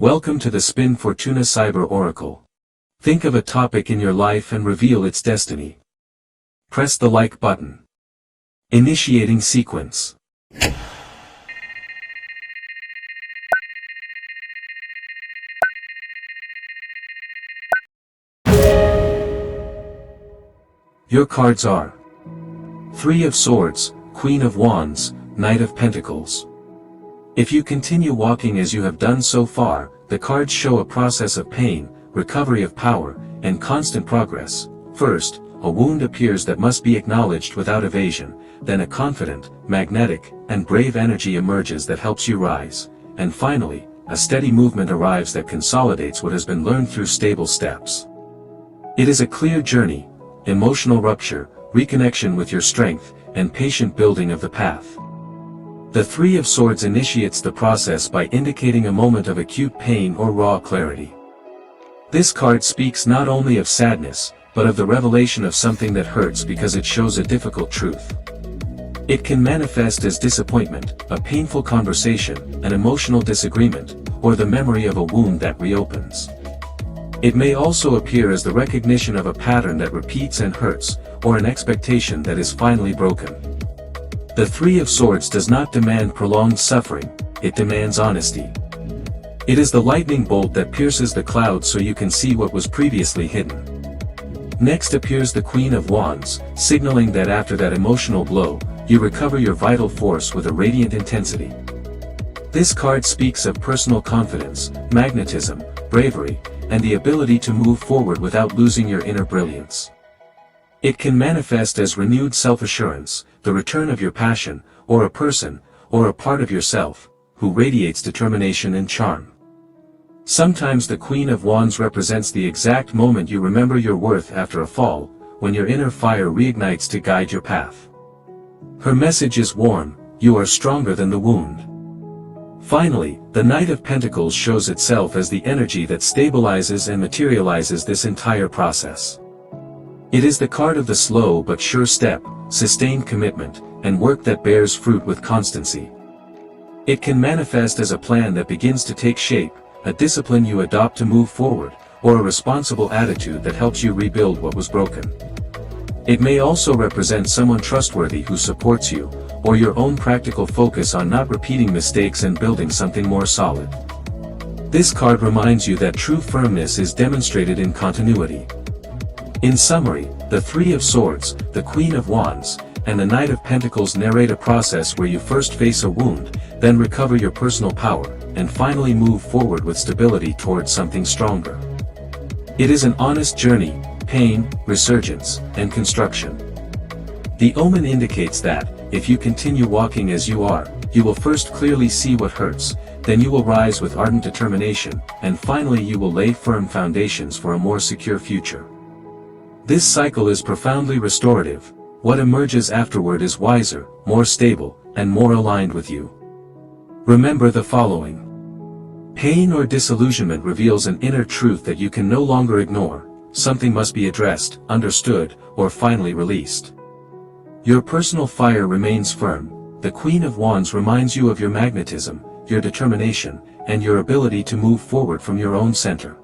Welcome to the Spin Fortuna Cyber Oracle. Think of a topic in your life and reveal its destiny. Press the like button. Initiating sequence. Your cards are Three of Swords, Queen of Wands, Knight of Pentacles. If you continue walking as you have done so far, the cards show a process of pain, recovery of power, and constant progress. First, a wound appears that must be acknowledged without evasion, then a confident, magnetic, and brave energy emerges that helps you rise, and finally, a steady movement arrives that consolidates what has been learned through stable steps. It is a clear journey, emotional rupture, reconnection with your strength, and patient building of the path. The Three of Swords initiates the process by indicating a moment of acute pain or raw clarity. This card speaks not only of sadness, but of the revelation of something that hurts because it shows a difficult truth. It can manifest as disappointment, a painful conversation, an emotional disagreement, or the memory of a wound that reopens. It may also appear as the recognition of a pattern that repeats and hurts, or an expectation that is finally broken. The Three of Swords does not demand prolonged suffering, it demands honesty. It is the lightning bolt that pierces the clouds so you can see what was previously hidden. Next appears the Queen of Wands, signaling that after that emotional blow, you recover your vital force with a radiant intensity. This card speaks of personal confidence, magnetism, bravery, and the ability to move forward without losing your inner brilliance. It can manifest as renewed self-assurance, the return of your passion, or a person, or a part of yourself, who radiates determination and charm. Sometimes the Queen of Wands represents the exact moment you remember your worth after a fall, when your inner fire reignites to guide your path. Her message is warm: you are stronger than the wound. Finally, the Knight of Pentacles shows itself as the energy that stabilizes and materializes this entire process. It is the card of the slow but sure step, sustained commitment, and work that bears fruit with constancy. It can manifest as a plan that begins to take shape, a discipline you adopt to move forward, or a responsible attitude that helps you rebuild what was broken. It may also represent someone trustworthy who supports you, or your own practical focus on not repeating mistakes and building something more solid. This card reminds you that true firmness is demonstrated in continuity. In summary, the Three of Swords, the Queen of Wands, and the Knight of Pentacles narrate a process where you first face a wound, then recover your personal power, and finally move forward with stability towards something stronger. It is an honest journey, pain, resurgence, and construction. The omen indicates that, if you continue walking as you are, you will first clearly see what hurts, then you will rise with ardent determination, and finally you will lay firm foundations for a more secure future. This cycle is profoundly restorative. What emerges afterward is wiser, more stable, and more aligned with you. Remember the following. Pain or disillusionment reveals an inner truth that you can no longer ignore. Something must be addressed, understood, or finally released. Your personal fire remains firm. The Queen of Wands reminds you of your magnetism, your determination, and your ability to move forward from your own center.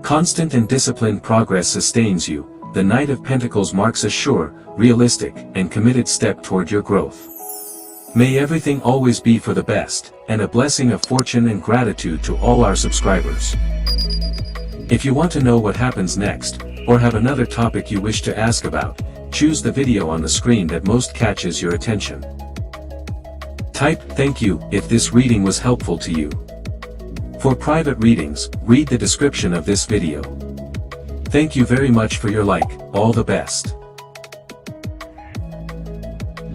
Constant and disciplined progress sustains you. The Knight of Pentacles marks a sure, realistic, and committed step toward your growth. May everything always be for the best, and a blessing of fortune and gratitude to all our subscribers. If you want to know what happens next, or have another topic you wish to ask about, choose the video on the screen that most catches your attention. Type "thank you" if this reading was helpful to you. For private readings, read the description of this video. Thank you very much for your like. All the best.